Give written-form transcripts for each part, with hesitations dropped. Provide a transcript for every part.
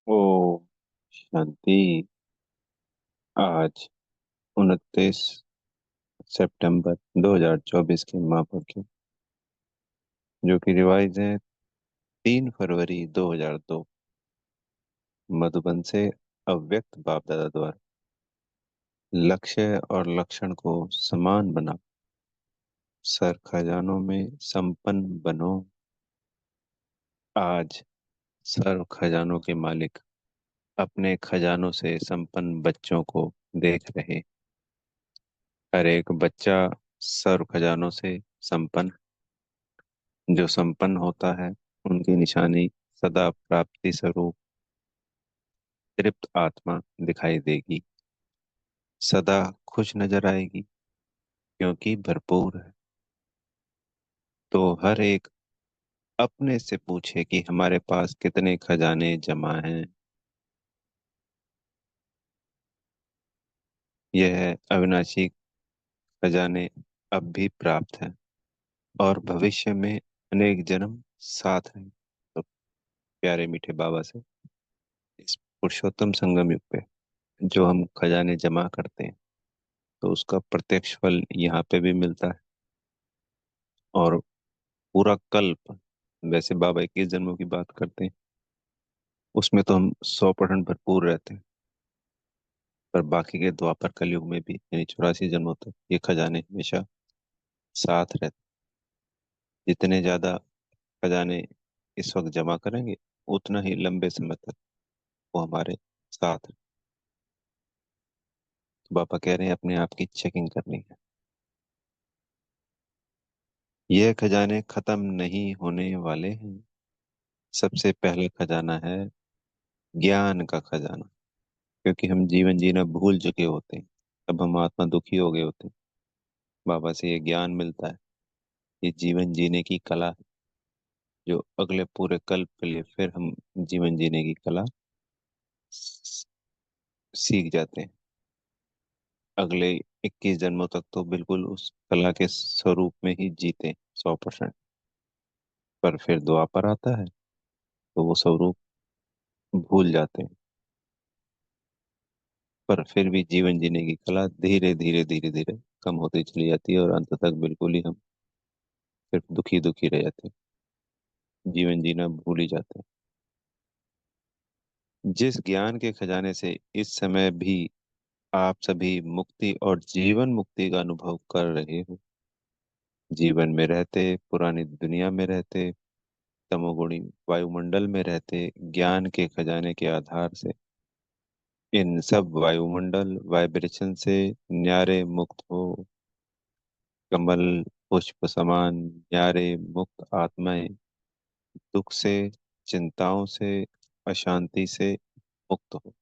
ओ शांति। आज 29 सितंबर 2024 के महापुर की जो कि रिवाइज है 3 फरवरी 2002 मधुबन से अव्यक्त बाप दादा द्वारा। लक्ष्य और लक्षण को समान बना सर खजानों में संपन्न बनो। आज सर्व खजानों के मालिक अपने खजानों से संपन्न बच्चों को देख रहे। हर एक बच्चा सर्व खजानों से संपन्न, जो संपन्न होता है उनकी निशानी सदा प्राप्ति स्वरूप तृप्त आत्मा दिखाई देगी। सदा खुश नजर आएगी क्योंकि भरपूर है। तो हर एक अपने से पूछे कि हमारे पास कितने खजाने जमा हैं। यह अविनाशी खजाने अब भी प्राप्त हैं और भविष्य में अनेक जन्म साथ हैं। तो प्यारे मीठे बाबा से इस पुरुषोत्तम संगम युग पे जो हम खजाने जमा करते हैं तो उसका प्रत्यक्ष फल यहाँ पे भी मिलता है। और पूरा कल्प, वैसे बाबा 21 जन्मों की बात करते हैं उसमें तो हम 100% भरपूर रहते हैं, पर बाकी के द्वापर कलयुग में भी यानी 84 जन्मों तक ये खजाने हमेशा साथ रहते हैं। जितने ज्यादा खजाने इस वक्त जमा करेंगे उतना ही लंबे समय तक वो हमारे साथ हैं। तो बाबा कह रहे हैं अपने आप की चेकिंग करनी है। ये खजाने खत्म नहीं होने वाले हैं। सबसे पहला खजाना है ज्ञान का खजाना, क्योंकि हम जीवन जीना भूल चुके होते हैं, तब हम आत्मा दुखी हो गए होते हैं। बाबा से ये ज्ञान मिलता है। ये जीवन जीने की कला है, जो अगले पूरे कल्प के लिए फिर हम जीवन जीने की कला स- सीख जाते हैं। अगले 21 जन्मों तक तो बिल्कुल उस कला के स्वरूप में ही जीते 100%। पर फिर द्वापर आता है तो वो स्वरूप भूल जाते हैं। पर फिर भी जीवन जीने की कला धीरे धीरे धीरे धीरे कम होती चली जाती है और अंत तक बिल्कुल ही हम सिर्फ दुखी दुखी रह जाते हैं, जीवन जीना भूल ही जाते हैं। जिस ज्ञान के खजाने से इस समय भी आप सभी मुक्ति और जीवन मुक्ति का अनुभव कर रहे हो, जीवन में रहते, पुरानी दुनिया में रहते, तमोगुणी वायुमंडल में रहते, ज्ञान के खजाने के आधार से इन सब वायुमंडल वाइब्रेशन से न्यारे मुक्त हो। कमल पुष्प समान न्यारे मुक्त आत्माएं दुख से, चिंताओं से, अशांति से मुक्त हो।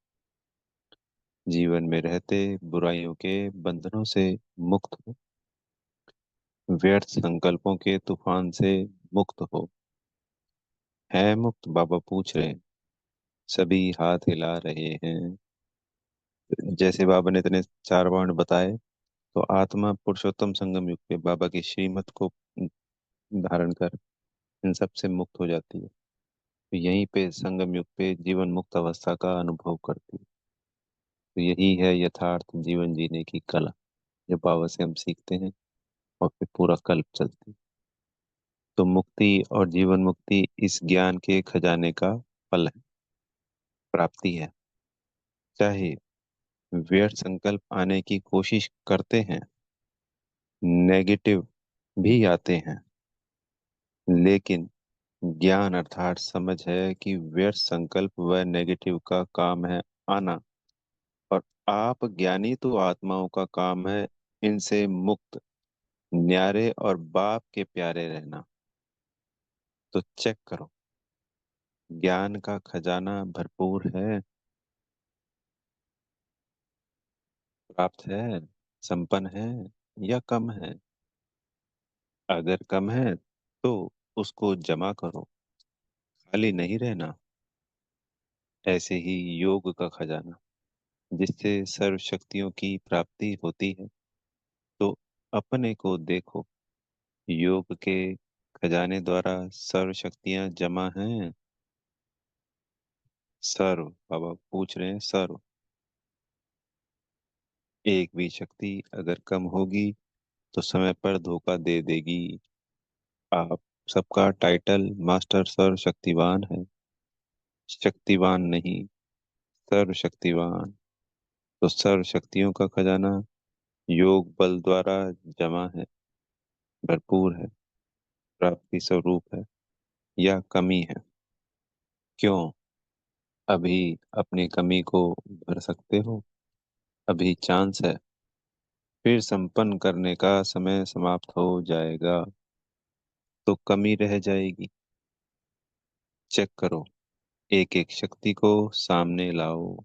जीवन में रहते बुराइयों के बंधनों से मुक्त हो। व्यर्थ संकल्पों के तूफान से मुक्त हो। है मुक्त? बाबा पूछ रहे हैं। सभी हाथ हिला रहे हैं। जैसे बाबा ने इतने 4 बाण बताए, तो आत्मा पुरुषोत्तम संगम युग पे बाबा की श्रीमत को धारण कर इन सब से मुक्त हो जाती है। तो यहीं पे संगम युग पे जीवन मुक्त अवस्था का अनुभव करती है। तो यही है यथार्थ जीवन जीने की कला, जो बाबा से हम सीखते हैं और फिर पूरा कल्प चलती है। तो मुक्ति और जीवन मुक्ति इस ज्ञान के खजाने का फल है, प्राप्ति है। चाहे व्यर्थ संकल्प आने की कोशिश करते हैं, नेगेटिव भी आते हैं, लेकिन ज्ञान अर्थात समझ है कि व्यर्थ संकल्प व नेगेटिव का काम है आना, और आप ज्ञानी तो आत्माओं का काम है इनसे मुक्त, न्यारे और बाप के प्यारे रहना। तो चेक करो, ज्ञान का खजाना भरपूर है, प्राप्त है, संपन्न है, या कम है? अगर कम है तो उसको जमा करो, खाली नहीं रहना। ऐसे ही योग का खजाना, जिससे सर्व शक्तियों की प्राप्ति होती है, तो अपने को देखो। योग के खजाने द्वारा सर्व शक्तियां जमा हैं। सर्व, बाबा पूछ रहे हैं सर्व। एक भी शक्ति अगर कम होगी तो समय पर धोखा दे देगी। आप सबका टाइटल मास्टर सर्वशक्तिवान है। शक्तिवान नहीं, सर्वशक्तिवान। तो सर्व शक्तियों का खजाना योग बल द्वारा जमा है, भरपूर है, प्राप्ति स्वरूप है या कमी है? क्यों? अभी अपनी कमी को भर सकते हो, अभी चांस है। फिर संपन्न करने का समय समाप्त हो जाएगा तो कमी रह जाएगी। चेक करो, एक एक शक्ति को सामने लाओ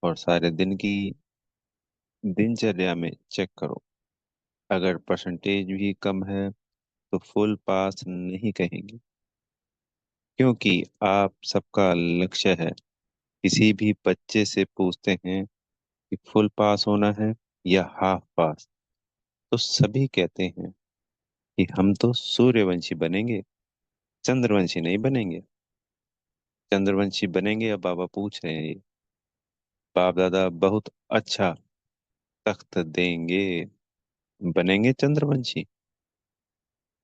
और सारे दिन की दिनचर्या में चेक करो। अगर परसेंटेज भी कम है तो फुल पास नहीं कहेंगे, क्योंकि आप सबका लक्ष्य है। किसी भी बच्चे से पूछते हैं कि फुल पास होना है या हाफ पास, तो सभी कहते हैं कि हम तो सूर्यवंशी बनेंगे, चंद्रवंशी नहीं बनेंगे। चंद्रवंशी बनेंगे अब बाबा पूछ रहे हैं। बाप दादा बहुत अच्छा तख्त देंगे, बनेंगे चंद्रवंशी।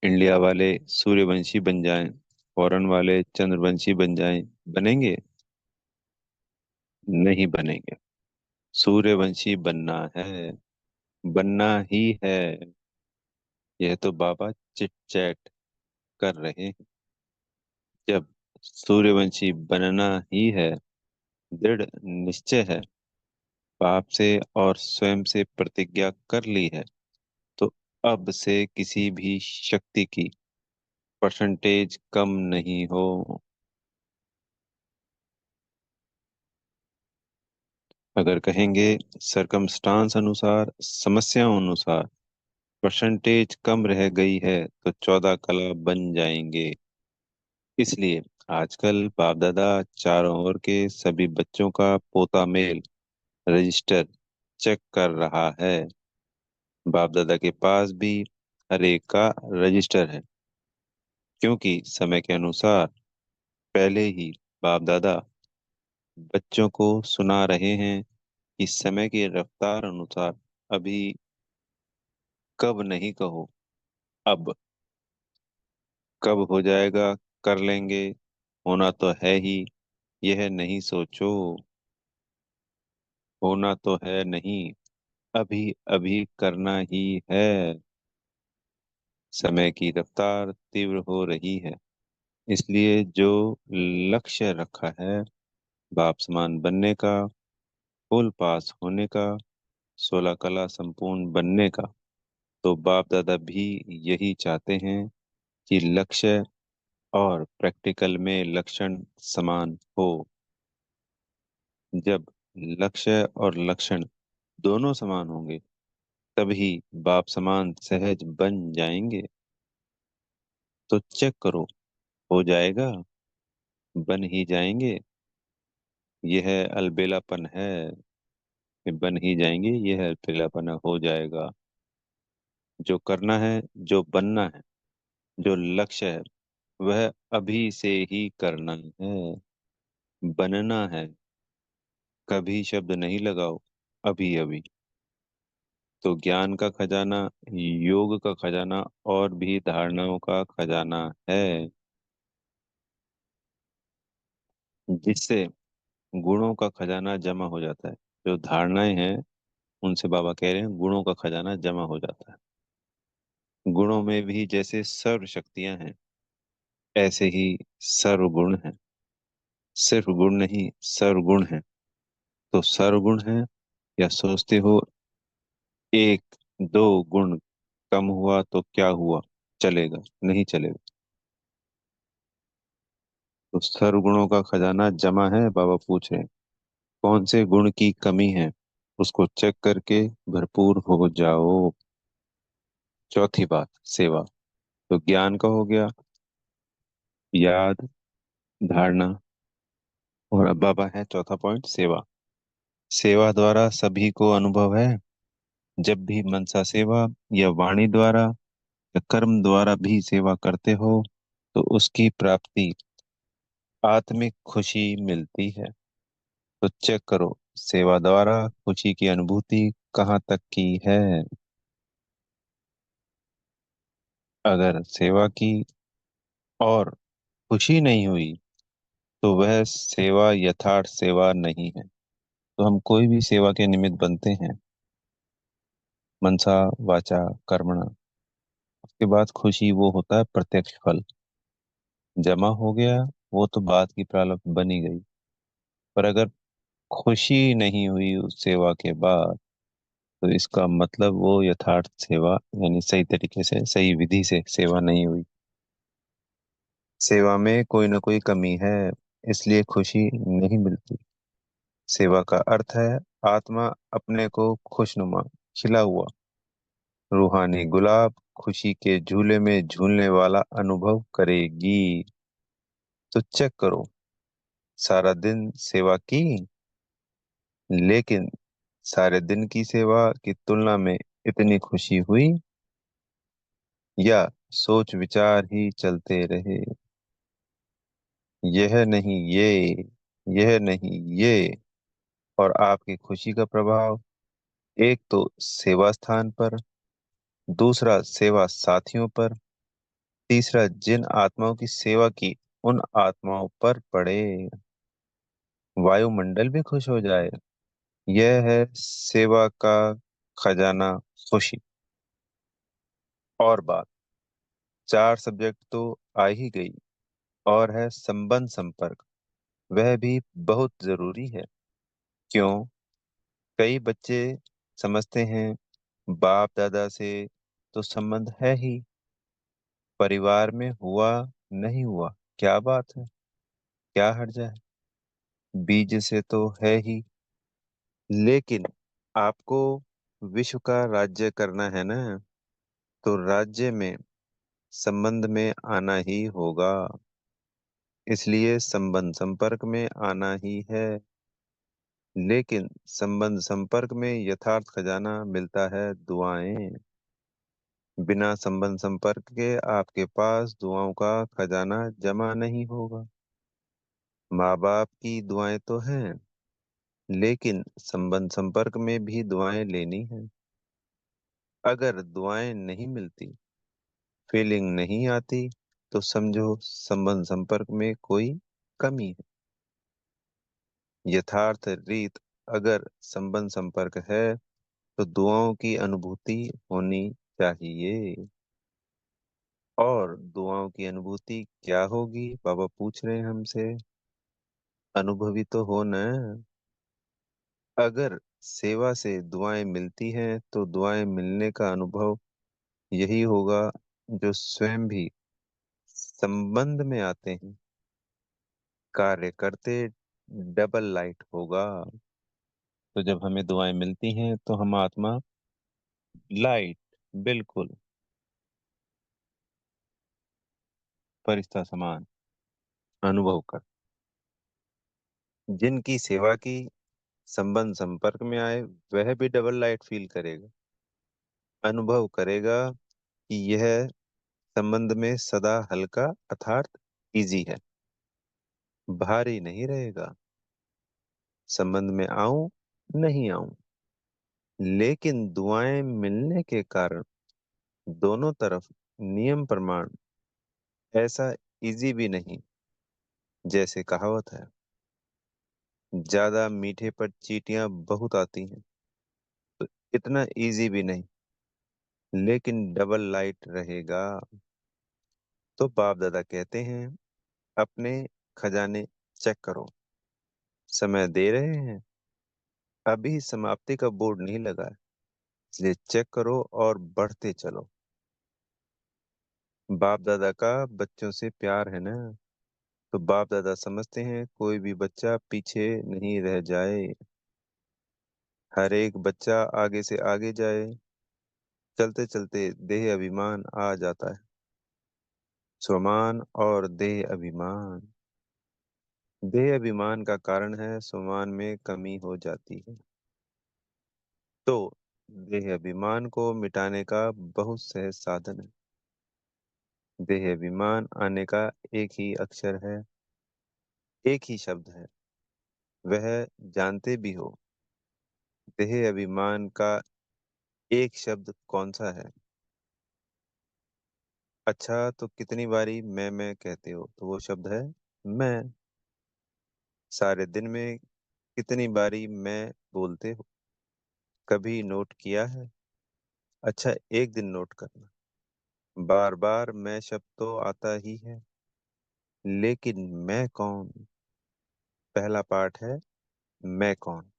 इंडिया वाले सूर्यवंशी बन जाएं, फॉरेन वाले चंद्रवंशी बन जाएं, बनेंगे? नहीं बनेंगे। सूर्यवंशी बनना है, बनना ही है। यह तो बाबा चिट चैट कर रहे हैं। जब सूर्यवंशी बनना ही है, दृढ़ निश्चय है, पाप से और स्वयं से प्रतिज्ञा कर ली है, तो अब से किसी भी शक्ति की परसेंटेज कम नहीं हो। अगर कहेंगे सरकमस्टांस अनुसार, समस्याओं अनुसार परसेंटेज कम रह गई है तो 14 कला बन जाएंगे। इसलिए आजकल बाप दादा चारों ओर के सभी बच्चों का पोता मेल रजिस्टर चेक कर रहा है। बाप दादा के पास भी हर एक का रजिस्टर है, क्योंकि समय के अनुसार पहले ही बाप दादा बच्चों को सुना रहे हैं कि समय की रफ्तार अनुसार अभी कब नहीं कहो, अब कब हो जाएगा कर लेंगे, होना तो है ही, यह नहीं सोचो। होना तो है नहीं, अभी अभी करना ही है। समय की रफ्तार तीव्र हो रही है, इसलिए जो लक्ष्य रखा है बाप समान बनने का, फुल पास होने का, 16 कला संपूर्ण बनने का, तो बाप दादा भी यही चाहते हैं कि लक्ष्य और प्रैक्टिकल में लक्षण समान हो। जब लक्ष्य और लक्षण दोनों समान होंगे तभी बाप समान सहज बन जाएंगे। तो चेक करो, हो जाएगा, बन ही जाएंगे। यह अलबेलापन है कि बन ही जाएंगे, यह अलबेलापन हो जाएगा। जो करना है, जो बनना है, जो लक्ष्य है, वह अभी से ही करना है, बनना है। कभी शब्द नहीं लगाओ, अभी अभी। तो ज्ञान का खजाना, योग का खजाना और भी धारणाओं का खजाना है, जिससे गुणों का खजाना जमा हो जाता है। जो धारणाएं हैं उनसे बाबा कह रहे हैं गुणों का खजाना जमा हो जाता है। गुणों में भी जैसे सर्व शक्तियां हैं, ऐसे ही सर्वगुण हैं। सिर्फ गुण नहीं, सर्वगुण है। तो सर्वगुण है या सोचते हो एक दो गुण कम हुआ तो क्या हुआ, चलेगा? नहीं चलेगा। तो सर्वगुणों का खजाना जमा है, बाबा पूछ रहे हैं कौन से गुण की कमी है, उसको चेक करके भरपूर हो जाओ। चौथी बात, सेवा। तो ज्ञान का हो गया, याद, धारणा, और अब बाबा है चौथा पॉइंट, सेवा। सेवा द्वारा सभी को अनुभव है। जब भी मनसा सेवा या वाणी द्वारा या कर्म द्वारा भी सेवा करते हो तो उसकी प्राप्ति आत्मिक खुशी मिलती है। तो चेक करो, सेवा द्वारा खुशी की अनुभूति कहाँ तक की है। अगर सेवा की और खुशी नहीं हुई तो वह सेवा यथार्थ सेवा नहीं है। तो हम कोई भी सेवा के निमित्त बनते हैं, मनसा वाचा कर्मणा, उसके बाद खुशी वो होता है प्रत्यक्ष फल। जमा हो गया वो तो बात की प्रारब्ध बनी गई। पर अगर खुशी नहीं हुई उस सेवा के बाद, तो इसका मतलब वो यथार्थ सेवा यानी सही तरीके से सही विधि से सेवा नहीं हुई। सेवा में कोई ना कोई कमी है, इसलिए खुशी नहीं मिलती। सेवा का अर्थ है आत्मा अपने को खुशनुमा खिला हुआ रूहानी गुलाब खुशी के झूले में झूलने वाला अनुभव करेगी। तो चेक करो, सारा दिन सेवा की, लेकिन सारे दिन की सेवा की तुलना में इतनी खुशी हुई, या सोच विचार ही चलते रहे, यह नहीं ये, यह नहीं ये। और आपकी खुशी का प्रभाव एक तो सेवा स्थान पर, दूसरा सेवा साथियों पर, तीसरा जिन आत्माओं की सेवा की उन आत्माओं पर पड़े। वायुमंडल भी खुश हो जाए। यह है सेवा का खजाना, खुशी। और बात, चार सब्जेक्ट तो आ ही गई, और है संबंध संपर्क, वह भी बहुत जरूरी है। क्यों? कई बच्चे समझते हैं बाप दादा से तो संबंध है ही, परिवार में हुआ नहीं हुआ क्या बात है, क्या हर्जा है, बीज से तो है ही। लेकिन आपको विश्व का राज्य करना है ना, तो राज्य में संबंध में आना ही होगा। इसलिए संबंध संपर्क में आना ही है। लेकिन संबंध संपर्क में यथार्थ खजाना मिलता है दुआएं। बिना संबंध संपर्क के आपके पास दुआओं का खजाना जमा नहीं होगा। माँ बाप की दुआएं तो हैं, लेकिन संबंध संपर्क में भी दुआएं लेनी है। अगर दुआएं नहीं मिलती, फीलिंग नहीं आती, तो समझो संबंध संपर्क में कोई कमी है। यथार्थ रीत, अगर संबंध संपर्क है तो दुआओं की अनुभूति होनी चाहिए। और दुआओं की अनुभूति क्या होगी, बाबा पूछ रहे हैं हमसे। अनुभवी तो हो न। अगर सेवा से दुआएं मिलती हैं तो दुआएं मिलने का अनुभव यही होगा जो स्वयं भी संबंध में आते हैं। कार्य करते डबल लाइट होगा। तो जब हमें दुआएं मिलती हैं तो हम आत्मा लाइट, बिल्कुल फरिश्ता समान अनुभव कर। जिनकी सेवा की संबंध संपर्क में आए, वह भी डबल लाइट फील करेगा, अनुभव करेगा कि यह संबंध में सदा हल्का अर्थात इजी है, भारी नहीं रहेगा। संबंध में आऊं नहीं आऊं, लेकिन दुआएं मिलने के कारण दोनों तरफ नियम प्रमाण ऐसा इजी भी नहीं। जैसे कहावत है, ज्यादा मीठे पर चींटियां बहुत आती हैं, तो इतना इजी भी नहीं, लेकिन डबल लाइट रहेगा। तो बाप दादा कहते हैं अपने खजाने चेक करो, समय दे रहे हैं, अभी समाप्ति का बोर्ड नहीं लगा है, इसलिए चेक करो और बढ़ते चलो। बाप दादा का बच्चों से प्यार है ना, तो बाप दादा समझते हैं कोई भी बच्चा पीछे नहीं रह जाए, हर एक बच्चा आगे से आगे जाए। चलते चलते देह अभिमान आ जाता है, स्वमान और देह अभिमान। देह अभिमान का कारण है स्वमान में कमी हो जाती है। तो देह अभिमान को मिटाने का बहुत सहज साधन है। देह अभिमान आने का एक ही अक्षर है, एक ही शब्द है, वह जानते भी हो। देह अभिमान का एक शब्द कौन सा है? अच्छा, तो कितनी बारी मैं कहते हो? तो वो शब्द है मैं। सारे दिन में कितनी बारी मैं बोलते हो? कभी नोट किया है? अच्छा, एक दिन नोट करना। बार बार मैं शब्द तो आता ही है, लेकिन मैं कौन? पहला पाठ है, मैं कौन।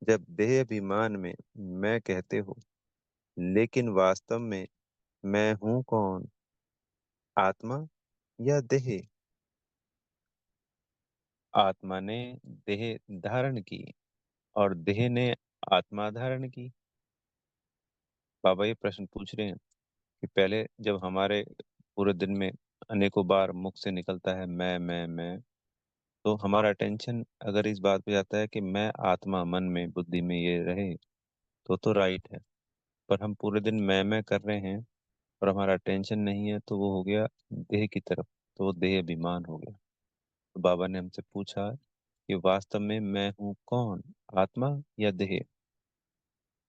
जब देह अभिमान में मैं कहते हो, लेकिन वास्तव में मैं हूं कौन? आत्मा या देह? आत्मा ने देह धारण की और देह ने आत्मा धारण की। बाबा ये प्रश्न पूछ रहे हैं कि पहले जब हमारे पूरे दिन में अनेकों बार मुख से निकलता है मैं, तो हमारा अटेंशन अगर इस बात पे जाता है कि मैं आत्मा मन में बुद्धि में ये रहे, तो राइट है। पर हम पूरे दिन मैं कर रहे हैं और हमारा टेंशन नहीं है, तो वो हो गया देह की तरफ, तो वो देह अभिमान हो गया। तो बाबा ने हमसे पूछा कि वास्तव में मैं हूँ कौन, आत्मा या देह?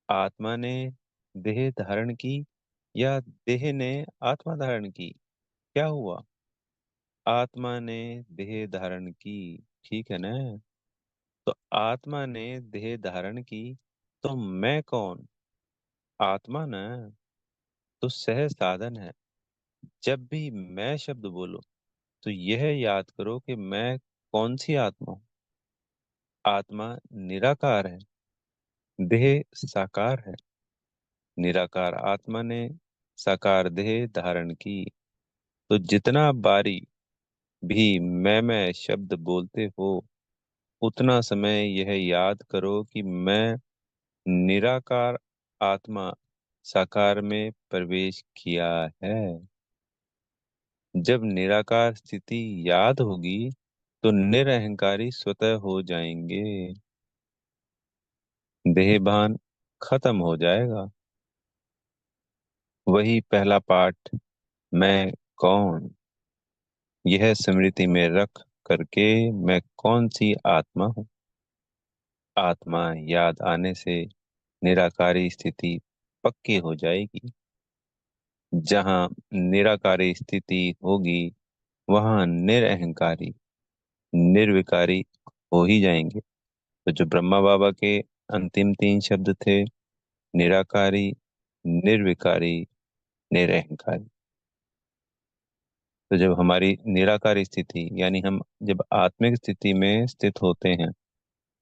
आत्मा ने देह धारण की या देह ने आत्मा धारण की? क्या हुआ? आत्मा ने देह धारण की। ठीक है ना? तो आत्मा ने देह धारण की, तो मैं कौन? आत्मा ना। तो सहज साधन है, जब भी मैं शब्द बोलो तो यह याद करो कि मैं कौन सी आत्मा हूँ। आत्मा निराकार है, देह साकार है। निराकार आत्मा ने साकार देह धारण की। तो जितना बारी भी मैं शब्द बोलते हो, उतना समय यह याद करो कि मैं निराकार आत्मा साकार में प्रवेश किया है। जब निराकार स्थिति याद होगी, तो निरहंकारी स्वतः हो जाएंगे। देहभान खत्म हो जाएगा। वही पहला पाठ, मैं कौन, यह स्मृति में रख करके मैं कौन सी आत्मा हूँ। आत्मा याद आने से निराकारी स्थिति पक्की हो जाएगी। जहाँ निराकारी स्थिति होगी, वहाँ निरअहंकारी निर्विकारी हो ही जाएंगे। तो जो ब्रह्मा बाबा के अंतिम तीन शब्द थे, निराकारी, निर्विकारी, निरअहंकारी। तो जब हमारी निराकार स्थिति यानी हम जब आत्मिक स्थिति में स्थित होते हैं,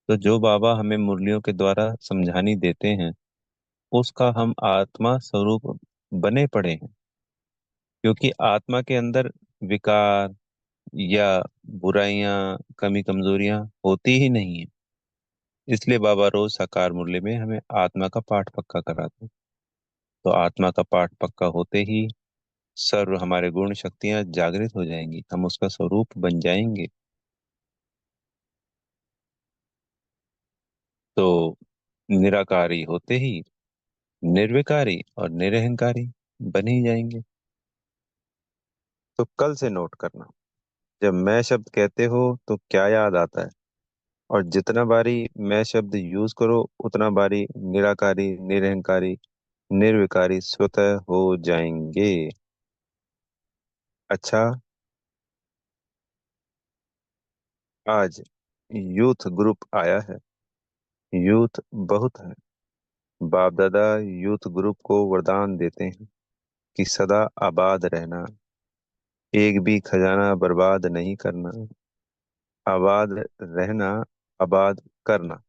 तो जो बाबा हमें मुरलियों के द्वारा समझानी देते हैं, उसका हम आत्मा स्वरूप बने पड़े हैं। क्योंकि आत्मा के अंदर विकार या बुराइयां, कमी कमजोरियां होती ही नहीं है। इसलिए बाबा रोज साकार मुरली में हमें आत्मा का पाठ पक्का कराते हैं। तो आत्मा का पाठ पक्का होते ही सर्व हमारे गुण शक्तियां जागृत हो जाएंगी, हम उसका स्वरूप बन जाएंगे। तो निराकारी होते ही निर्विकारी और निरहंकारी बन ही जाएंगे। तो कल से नोट करना, जब मैं शब्द कहते हो तो क्या याद आता है? और जितना बारी मैं शब्द यूज करो, उतना बारी निराकारी, निरहंकारी, निर्विकारी स्वतः हो जाएंगे। अच्छा, आज यूथ ग्रुप आया है। यूथ बहुत है। बाप दादा यूथ ग्रुप को वरदान देते हैं कि सदा आबाद रहना, एक भी खजाना बर्बाद नहीं करना, आबाद रहना, आबाद करना।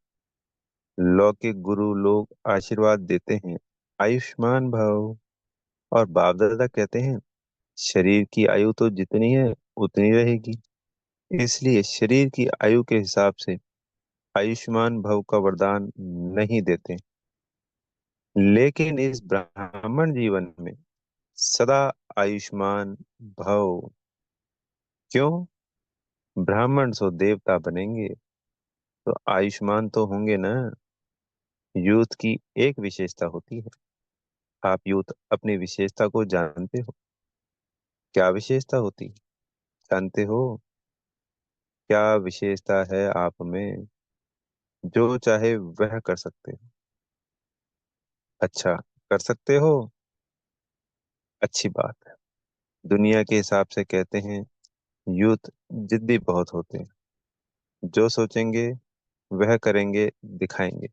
लौकिक गुरु लोग आशीर्वाद देते हैं, आयुष्मान भव। और बाप दादा कहते हैं, शरीर की आयु तो जितनी है उतनी रहेगी, इसलिए शरीर की आयु के हिसाब से आयुष्मान भव का वरदान नहीं देते। लेकिन इस ब्राह्मण जीवन में सदा आयुष्मान भव। क्यों? ब्राह्मण सो देवता बनेंगे, तो आयुष्मान तो होंगे ना। यूथ की एक विशेषता होती है। आप यूथ अपनी विशेषता को जानते हो? क्या विशेषता होती? जानते हो? क्या विशेषता है आप में, जो चाहे वह कर सकते हो? अच्छा, कर सकते हो। अच्छी बात है। दुनिया के हिसाब से कहते हैं, यूथ जिद्दी बहुत होते हैं। जो सोचेंगे वह करेंगे, दिखाएंगे।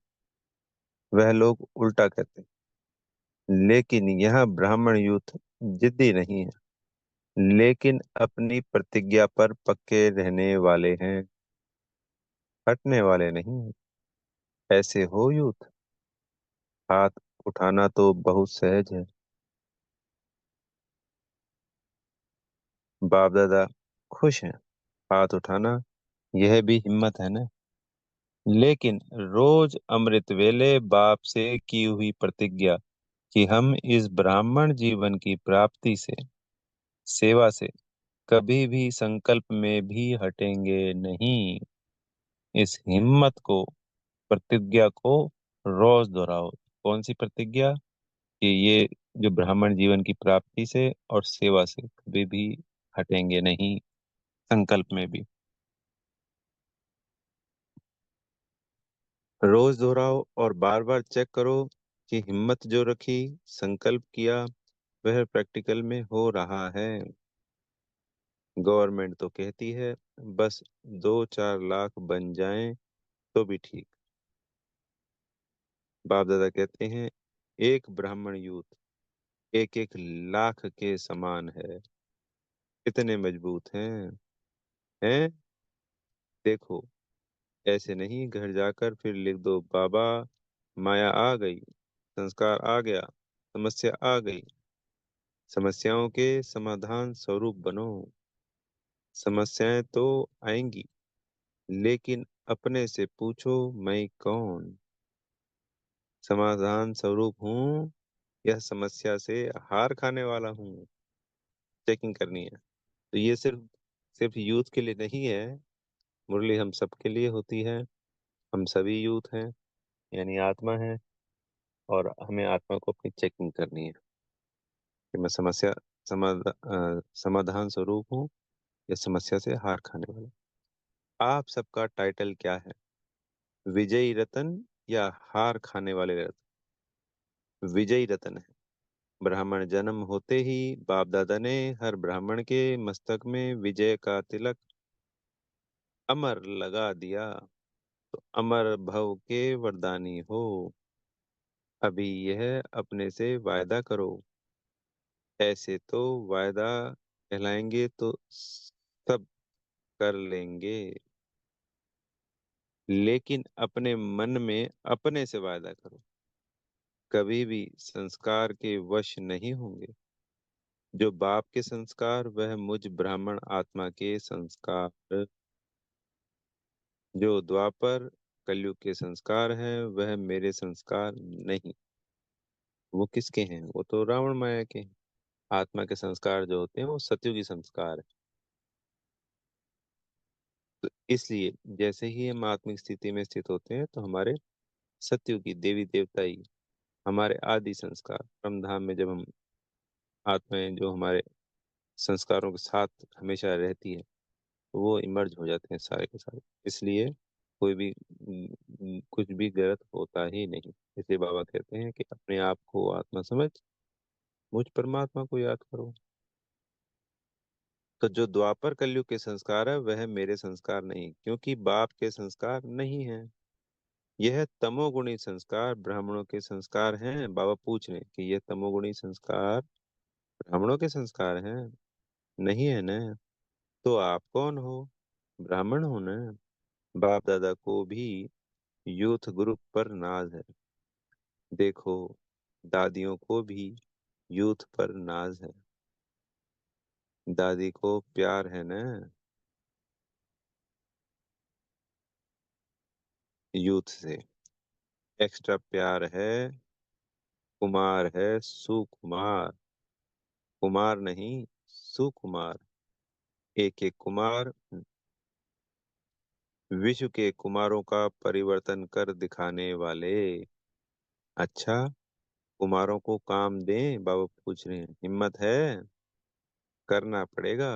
वह लोग उल्टा कहते हैं। लेकिन यह ब्राह्मण यूथ जिद्दी नहीं है, लेकिन अपनी प्रतिज्ञा पर पक्के रहने वाले हैं, हटने वाले नहीं हैं। ऐसे हो यूथ? हाथ उठाना तो बहुत सहज है। बाप दादा खुश हैं। हाथ उठाना यह भी हिम्मत है ना। लेकिन रोज अमृत वेले बाप से की हुई प्रतिज्ञा कि हम इस ब्राह्मण जीवन की प्राप्ति से, सेवा से कभी भी संकल्प में भी हटेंगे नहीं। इस हिम्मत को, प्रतिज्ञा को रोज दोहराओ। कौन सी प्रतिज्ञा? कि ये जो ब्राह्मण जीवन की प्राप्ति से और सेवा से कभी भी हटेंगे नहीं, संकल्प में भी। रोज दोहराओ और बार बार चेक करो कि हिम्मत जो रखी, संकल्प किया, वह प्रैक्टिकल में हो रहा है। गवर्नमेंट तो कहती है बस 2-4 लाख बन जाएं तो भी ठीक। बाप दादा कहते हैं एक ब्राह्मण यूथ एक एक लाख के समान है। कितने मजबूत हैं? देखो, ऐसे नहीं घर जाकर फिर लिख दो, बाबा माया आ गई, संस्कार आ गया, समस्या आ गई। समस्याओं के समाधान स्वरूप बनो। समस्याएं तो आएंगी, लेकिन अपने से पूछो, मैं कौन? समाधान स्वरूप हूँ या समस्या से हार खाने वाला हूँ? चेकिंग करनी है। तो ये सिर्फ सिर्फ यूथ के लिए नहीं है। मुरली हम सबके लिए होती है। हम सभी यूथ हैं, यानी आत्मा है। और हमें आत्मा को अपनी चेकिंग करनी है कि मैं समाधान स्वरूप हूँ या समस्या से हार खाने वाला। आप सबका टाइटल क्या है? विजयी रतन या हार खाने वाले रतन? विजयी रतन है। ब्राह्मण जन्म होते ही बाप दादा ने हर ब्राह्मण के मस्तक में विजय का तिलक अमर लगा दिया। तो अमर भव के वरदानी हो। अभी यह अपने से वायदा करो। ऐसे तो वायदा कहलाएंगे तो सब कर लेंगे, लेकिन अपने मन में अपने से वायदा करो। कभी भी संस्कार के वश नहीं होंगे। जो बाप के संस्कार वह मुझ ब्राह्मण आत्मा के संस्कार, जो द्वापर कलयुग के संस्कार हैं वह मेरे संस्कार नहीं। वो किसके हैं? वो तो रावण माया के हैं। आत्मा के संस्कार जो होते हैं वो सत्युगी संस्कार है। तो इसलिए जैसे ही हम आत्मिक स्थिति में स्थित होते हैं तो हमारे सत्युगी देवी देवता ही हमारे आदि संस्कार, परम धाम में जब हम आत्माएं जो हमारे संस्कारों के साथ हमेशा रहती है, तो वो इमर्ज हो जाते हैं सारे के सारे। इसलिए कोई भी कुछ भी गलत होता ही नहीं। इसलिए बाबा कहते हैं कि अपने आप को आत्मा समझ, मुझ परमात्मा को याद करो। तो जो द्वापर कलयुग के संस्कार है वह मेरे संस्कार नहीं, क्योंकि बाप के संस्कार नहीं है। यह तमोगुणी संस्कार ब्राह्मणों के संस्कार हैं। बाबा पूछ रहे हैं कि यह तमोगुणी संस्कार ब्राह्मणों के संस्कार हैं? नहीं है ना। तो आप कौन हो? ब्राह्मण हो ना। बाप दादा को भी यूथ ग्रुप पर नाज है। देखो, दादियों को भी यूथ पर नाज है। दादी को प्यार है ना यूथ से। एक्स्ट्रा प्यार है। कुमार है, सुकुमार। कुमार नहीं, सुकुमार। एक एक कुमार विश्व के कुमारों का परिवर्तन कर दिखाने वाले। अच्छा, कुमारों को काम दें? बाबा पूछ रहे हैं। हिम्मत है? करना पड़ेगा।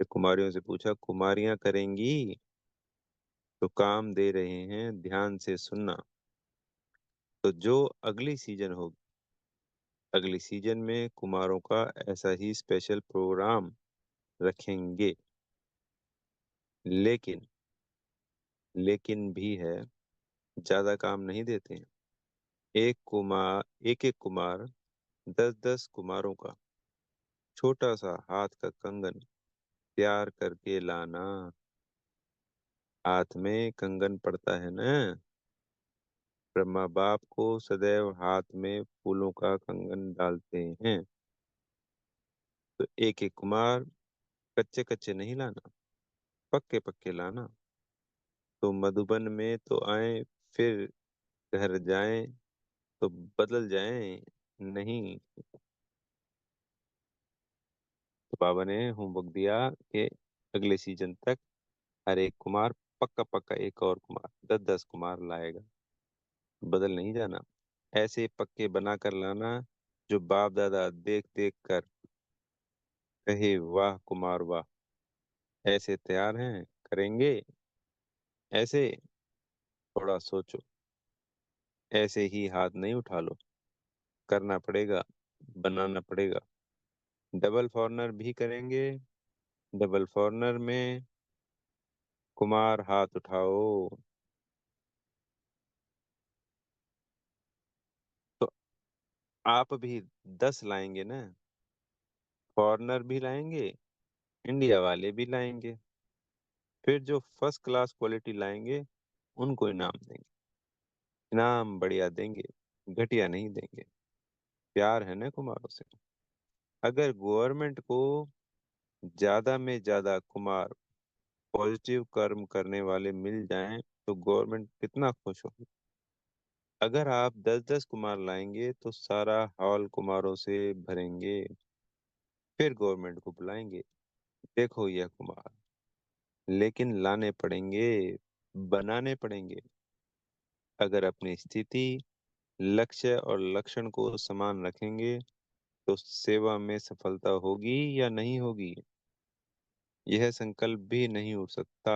फिर कुमारियों से पूछा, कुमारियां करेंगी तो काम दे रहे हैं, ध्यान से सुनना। तो जो अगली सीजन होगी, अगली सीजन में कुमारों का ऐसा ही स्पेशल प्रोग्राम रखेंगे। लेकिन लेकिन भी है, ज्यादा काम नहीं देते हैं। एक एक कुमार 10-10 कुमारों का छोटा सा हाथ का कंगन तैयार करके लाना। हाथ में कंगन पड़ता है ना, ब्रह्मा बाप को सदैव हाथ में फूलों का कंगन डालते हैं। तो एक एक कुमार कच्चे कच्चे नहीं लाना, पक्के पक्के लाना। तो मधुबन में तो आए, फिर घर जाएं तो बदल जाएं नहीं। तो बाबा ने होमवर्क दिया कि अगले सीजन तक हर एक कुमार पक्का पक्का एक और कुमार 10-10 कुमार लाएगा, बदल नहीं जाना। ऐसे पक्के बना कर लाना जो बाप दादा देख देख कर कहे, वाह कुमार वाह, ऐसे तैयार हैं, करेंगे ऐसे। थोड़ा सोचो, ऐसे ही हाथ नहीं उठा लो, करना पड़ेगा, बनाना पड़ेगा। डबल फॉर्नर भी करेंगे। डबल फॉर्नर में कुमार हाथ उठाओ। तो आप भी 10 लाएंगे ना, फॉरनर भी लाएंगे, इंडिया वाले भी लाएंगे। फिर जो फर्स्ट क्लास क्वालिटी लाएंगे उनको इनाम देंगे। इनाम बढ़िया देंगे, घटिया नहीं देंगे। प्यार है ना कुमारों से। अगर गवर्नमेंट को ज्यादा में ज्यादा कुमार पॉजिटिव कर्म करने वाले मिल जाएं तो गवर्नमेंट कितना खुश होगी। अगर आप 10-10 कुमार लाएंगे तो सारा हॉल कुमारों से भरेंगे। फिर गवर्नमेंट को बुलाएंगे, देखो यह कुमार। लेकिन लाने पड़ेंगे, बनाने पड़ेंगे। अगर अपनी स्थिति, लक्ष्य और लक्षण को समान रखेंगे तो सेवा में सफलता होगी या नहीं होगी, यह संकल्प भी नहीं उठ सकता।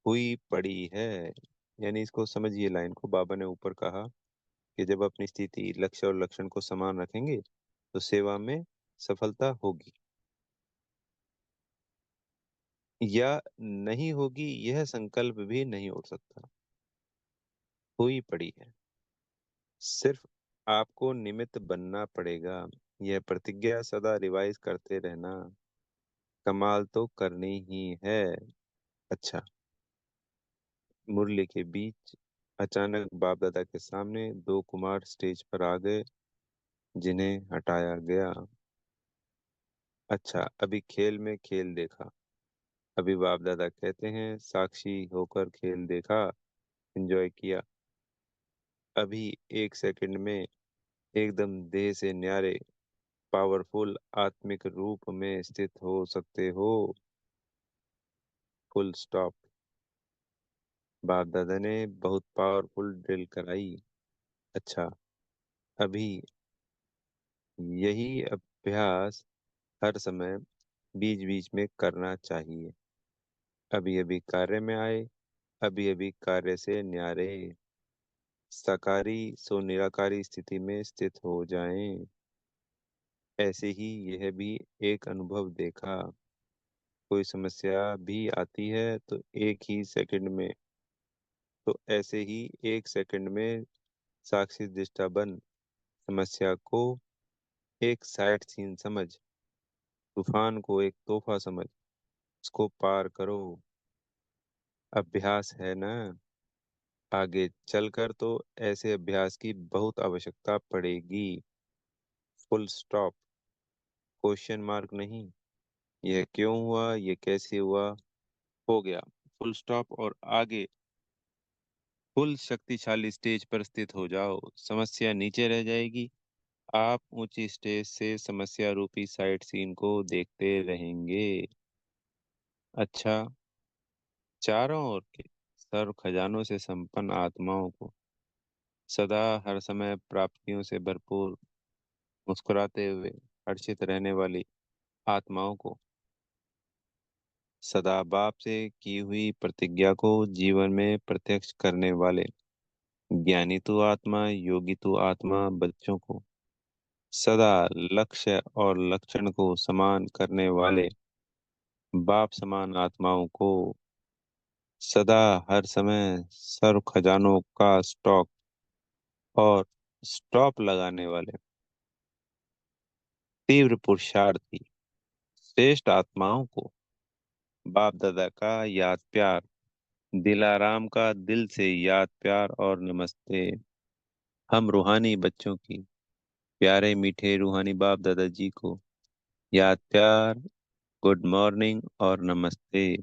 हुई पड़ी है। यानी इसको समझिए, लाइन को बाबा ने ऊपर कहा कि जब अपनी स्थिति, लक्ष्य और लक्षण को समान रखेंगे तो सेवा में सफलता होगी या नहीं होगी, यह संकल्प भी नहीं उठ सकता। हुई पड़ी है। सिर्फ आपको निमित्त बनना पड़ेगा। यह प्रतिज्ञा सदा रिवाइज करते रहना। कमाल तो करनी ही है। अच्छा। मुरली के बीच अचानक बाप दादा के सामने दो कुमार स्टेज पर आ गए, जिन्हें हटाया गया। अच्छा, अभी खेल में खेल देखा। अभी बाप दादा कहते हैं, साक्षी होकर खेल देखा, एंजॉय किया। अभी एक सेकंड में एकदम देह से न्यारे, पावरफुल आत्मिक रूप में स्थित हो सकते हो। Full stop. बाप दादा ने बहुत पावरफुल ड्रिल कराई। अच्छा। अभी यही अभ्यास हर समय बीच बीच में करना चाहिए। अभी अभी कार्य में आए, अभी अभी कार्य से न्यारे, साकारी सो निराकारी स्थिति में स्थित हो जाएं। ऐसे ही यह भी एक अनुभव देखा। कोई समस्या भी आती है तो एक ही सेकंड में, तो ऐसे ही एक सेकंड में साक्षी दृष्टा बन समस्या को एक साइड सीन समझ, तूफान को एक तोहफा समझ, उसको पार करो। अभ्यास है ना। आगे चलकर तो ऐसे अभ्यास की बहुत आवश्यकता पड़ेगी। Full stop. क्वेश्चन मार्क नहीं। यह क्यों हुआ, यह कैसे हुआ, हो गया, फुल स्टॉप। और आगे फुल शक्तिशाली स्टेज पर स्थित हो जाओ, समस्या नीचे रह जाएगी। आप ऊंची स्टेज से समस्या रूपी साइट सीन को देखते रहेंगे। अच्छा। चारों ओर के सर्व खजानों से संपन्न आत्माओं को सदा हर समय प्राप्तियों से भरपूर मुस्कुराते हुए हर्षित रहने वाली आत्माओं को, सदा बाप से की हुई प्रतिज्ञा को जीवन में प्रत्यक्ष करने वाले ज्ञानी तु आत्मा, योगी तु आत्मा बच्चों को, सदा लक्ष्य और लक्षण को समान करने वाले बाप समान आत्माओं को, सदा हर समय सर्व खजानों का स्टॉक और स्टॉप लगाने वाले तीव्र पुरुषार्थी श्रेष्ठ आत्माओं को बाप दादा का याद प्यार, दिलाराम का दिल से याद प्यार और नमस्ते। हम रूहानी बच्चों की प्यारे मीठे रूहानी बाप दादाजी को याद प्यार, गुड मॉर्निंग और नमस्ते।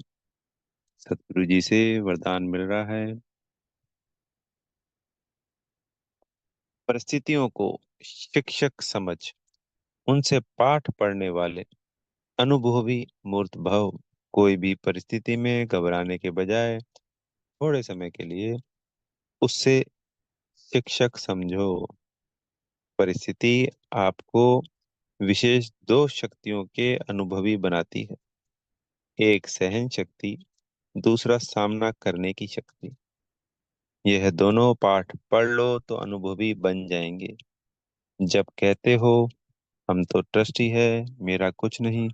सतगुरु जी से वरदान मिल रहा है। परिस्थितियों को शिक्षक समझ उनसे पाठ पढ़ने वाले अनुभवी मूर्त भव, कोई भी परिस्थिति में घबराने के बजाय थोड़े समय के लिए उससे शिक्षक समझो। परिस्थिति आपको विशेष दो शक्तियों के अनुभवी बनाती है, एक सहन शक्ति, दूसरा सामना करने की शक्ति। यह दोनों पाठ पढ़ लो तो अनुभवी बन जाएंगे। जब कहते हो हम तो ट्रस्टी है, मेरा कुछ नहीं,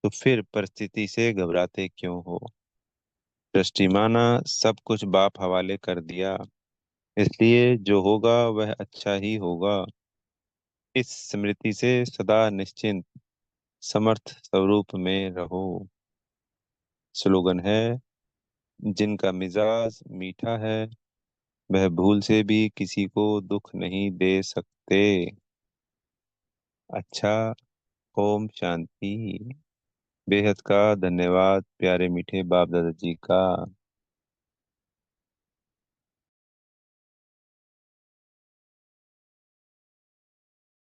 तो फिर परिस्थिति से घबराते क्यों हो? ट्रस्टी माना, सब कुछ बाप हवाले कर दिया, इसलिए जो होगा वह अच्छा ही होगा। इस स्मृति से सदा निश्चिंत समर्थ स्वरूप में रहो। स्लोगन है, जिनका मिजाज मीठा है वह भूल से भी किसी को दुख नहीं दे सकते। अच्छा, ओम शांति। बेहद का धन्यवाद प्यारे मीठे बाप दादाजी का।